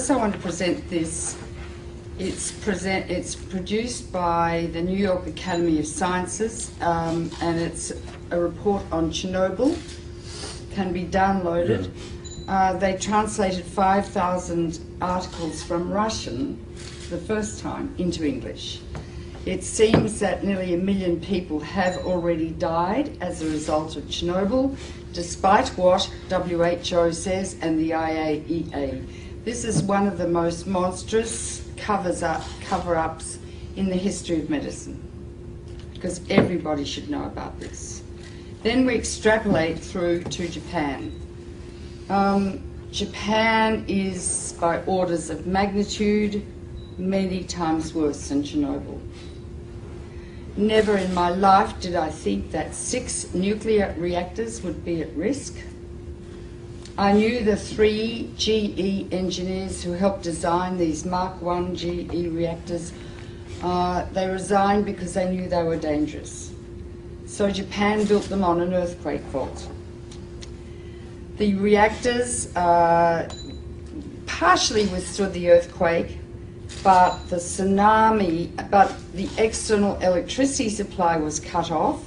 first I want to present this. It's produced by the New York Academy of Sciences, and it's a report on Chernobyl. Can be downloaded. They translated 5,000 articles from Russian the first time into English. It seems that nearly 1 million people have already died as a result of Chernobyl, despite what WHO says and the IAEA. This is one of the most monstrous cover-ups in the history of medicine, because everybody should know about this. Then we extrapolate through to Japan. Japan is, by orders of magnitude, many times worse than Chernobyl. Never in my life did I think that 6 nuclear reactors would be at risk. I knew the 3 GE engineers who helped design these Mark I GE reactors. They resigned because they knew they were dangerous. So Japan built them on an earthquake fault. The reactors partially withstood the earthquake, but the external electricity supply was cut off,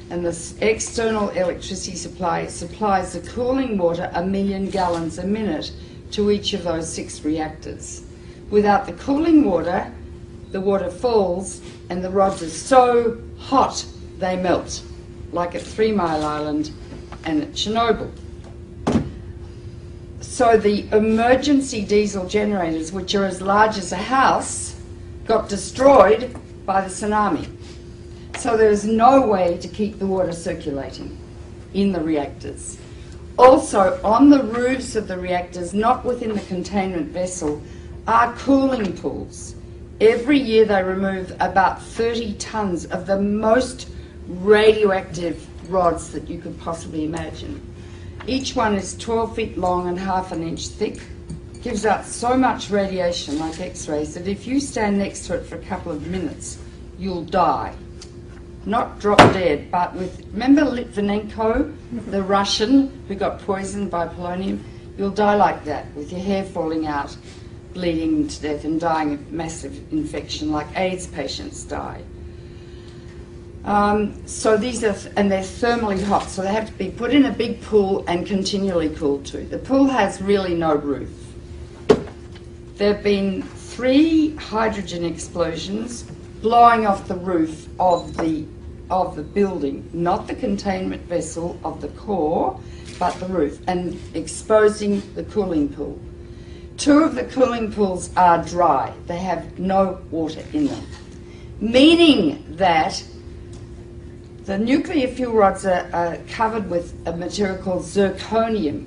and the external electricity supply supplies the cooling water 1 million gallons a minute to each of those 6 reactors. Without the cooling water, the water falls and the rods are so hot they melt, like at 3 Mile Island and at Chernobyl. So the emergency diesel generators, which are as large as a house, got destroyed by the tsunami. So there is no way to keep the water circulating in the reactors. Also, on the roofs of the reactors, not within the containment vessel, are cooling pools. Every year they remove about 30 tons of the most radioactive rods that you could possibly imagine. Each one is 12 feet long and ½ an inch thick. Gives out so much radiation, like X-rays, that if you stand next to it for a couple of minutes, you'll die. Not drop dead, but with, remember Litvinenko, the Russian who got poisoned by polonium? You'll die like that, with your hair falling out, bleeding to death and dying of massive infection, like AIDS patients die. So these are, and they're thermally hot, so they have to be put in a big pool and continually cooled too. The pool has really no roof. There have been 3 hydrogen explosions blowing off the roof of the building, not the containment vessel of the core, but the roof, and exposing the cooling pool. 2 of the cooling pools are dry. They have no water in them, meaning that the nuclear fuel rods are covered with a material called zirconium.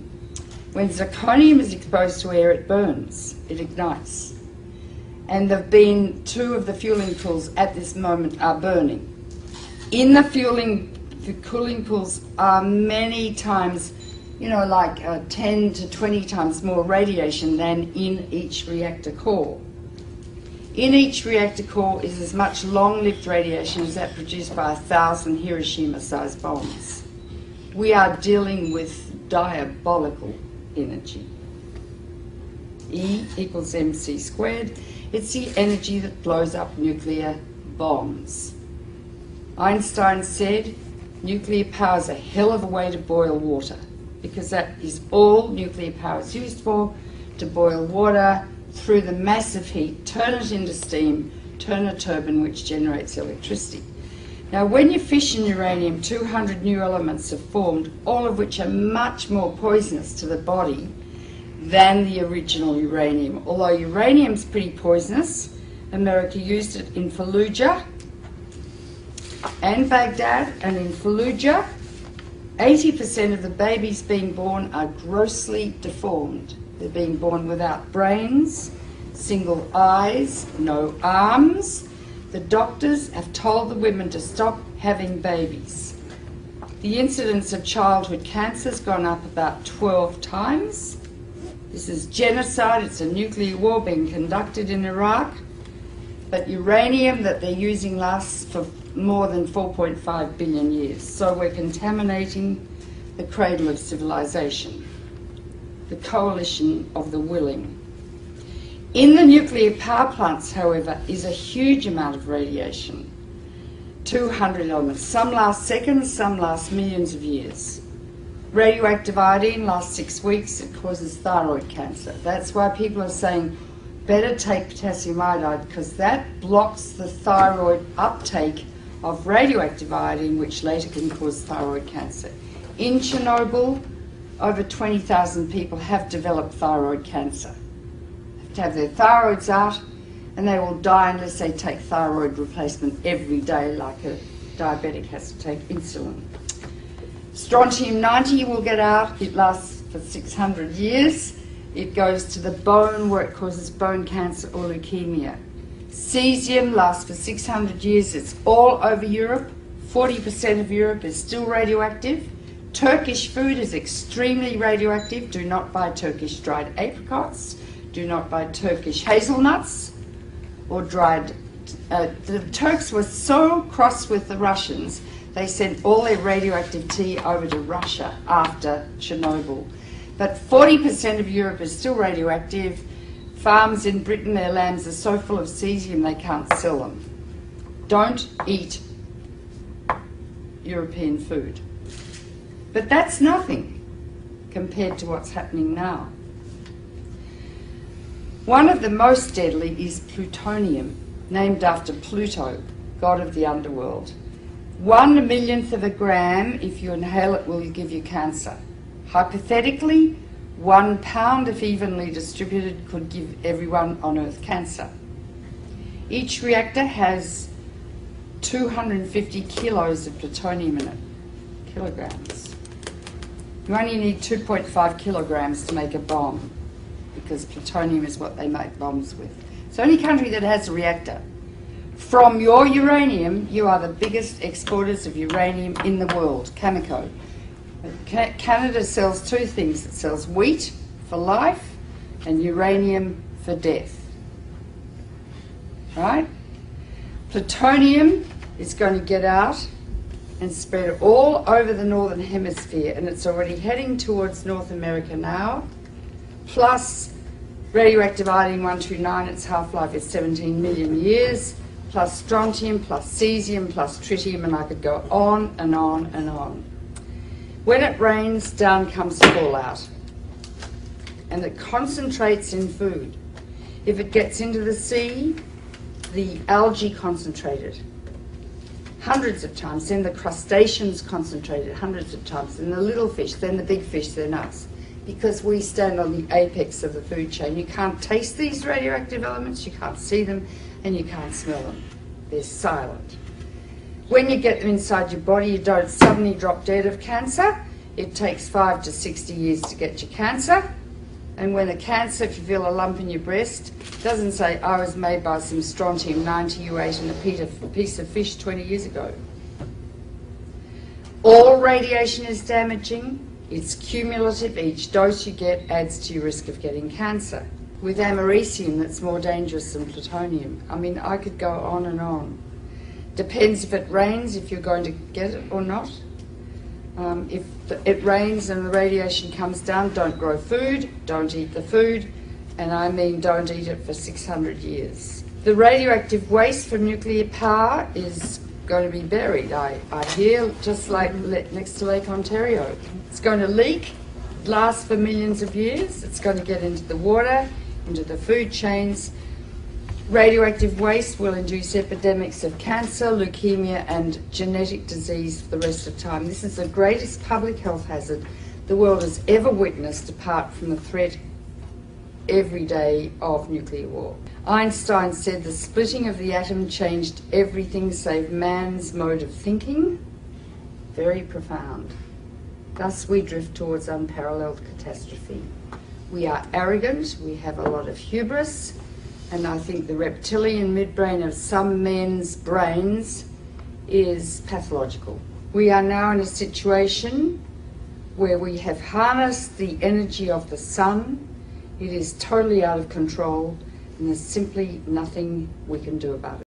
When zirconium is exposed to air, it burns, it ignites. And there have been 2 of the fueling pools at this moment are burning. In the cooling pools are many times, like 10 to 20 times more radiation than in each reactor core. In each reactor core is as much long-lived radiation as that produced by 1,000 Hiroshima-sized bombs. We are dealing with diabolical energy. E equals mc squared. It's the energy that blows up nuclear bombs. Einstein said nuclear power is a hell of a way to boil water, because that is all nuclear power is used for, to boil water through the massive heat, turn it into steam, turn a turbine which generates electricity. Now when you fission uranium, 200 new elements are formed, all of which are much more poisonous to the body than the original uranium. Although uranium's pretty poisonous, America used it in Fallujah and Baghdad, and in Fallujah 80% of the babies being born are grossly deformed. They're being born without brains, single eyes, no arms. The doctors have told the women to stop having babies. The incidence of childhood cancer has gone up about 12 times. This is genocide. It's a nuclear war being conducted in Iraq. But uranium that they're using lasts for more than 4.5 billion years. So we're contaminating the cradle of civilization, the coalition of the willing. In the nuclear power plants, however, is a huge amount of radiation. 200 elements. Some last seconds, some last millions of years. Radioactive iodine lasts 6 weeks. It causes thyroid cancer. That's why people are saying better take potassium iodide, because that blocks the thyroid uptake of radioactive iodine, which later can cause thyroid cancer. In Chernobyl, over 20,000 people have developed thyroid cancer. They have to have their thyroids out, and they will die unless they take thyroid replacement every day, like a diabetic has to take insulin. Strontium-90 will get out. It lasts for 600 years. It goes to the bone where it causes bone cancer or leukemia. Cesium lasts for 600 years. It's all over Europe. 40% of Europe is still radioactive. Turkish food is extremely radioactive. Do not buy Turkish dried apricots. Do not buy Turkish hazelnuts or dried... the Turks were so cross with the Russians, they sent all their radioactive tea over to Russia after Chernobyl. But 40% of Europe is still radioactive. Farms in Britain, their lambs are so full of cesium they can't sell them. Don't eat European food. But that's nothing compared to what's happening now. One of the most deadly is plutonium, named after Pluto, god of the underworld. 1/1,000,000th of a gram, if you inhale it, will give you cancer. Hypothetically, 1 pound, if evenly distributed, could give everyone on Earth cancer. Each reactor has 250 kilos of plutonium in it, kilograms. You only need 2.5 kilograms to make a bomb, because plutonium is what they make bombs with. It's the only country that has a reactor. From your uranium, you are the biggest exporters of uranium in the world, Cameco. Canada sells two things. It sells wheat for life and uranium for death. Right? Plutonium is going to get out and spread all over the northern hemisphere, and it's already heading towards North America now. Plus radioactive iodine-129, its half-life is 17 million years, plus strontium, plus cesium, plus tritium, and I could go on and on and on. When it rains, down comes fallout, and it concentrates in food. If it gets into the sea, the algae concentrated hundreds of times, then the crustaceans concentrated hundreds of times, then the little fish, then the big fish, then us. Because we stand on the apex of the food chain. You can't taste these radioactive elements, you can't see them, and you can't smell them. They're silent. When you get them inside your body, you don't suddenly drop dead of cancer. It takes 5 to 60 years to get your cancer. And when a cancer, if you feel a lump in your breast, doesn't say, I was made by some strontium-90 you ate in a piece of fish 20 years ago. All radiation is damaging. It's cumulative. Each dose you get adds to your risk of getting cancer. With americium, that's more dangerous than plutonium. I mean, I could go on and on. Depends if it rains, if you're going to get it or not. If it rains and the radiation comes down, don't grow food, don't eat the food, and I mean don't eat it for 600 years. The radioactive waste from nuclear power is going to be buried, I hear, just like next to Lake Ontario. It's going to leak, last for millions of years. It's going to get into the water, into the food chains. Radioactive waste will induce epidemics of cancer, leukemia, and genetic disease for the rest of time. This is the greatest public health hazard the world has ever witnessed, apart from the threat every day of nuclear war. Einstein said the splitting of the atom changed everything save man's mode of thinking. Very profound. Thus we drift towards unparalleled catastrophe. We are arrogant, we have a lot of hubris, and I think the reptilian midbrain of some men's brains is pathological. We are now in a situation where we have harnessed the energy of the sun. It is totally out of control, and there's simply nothing we can do about it.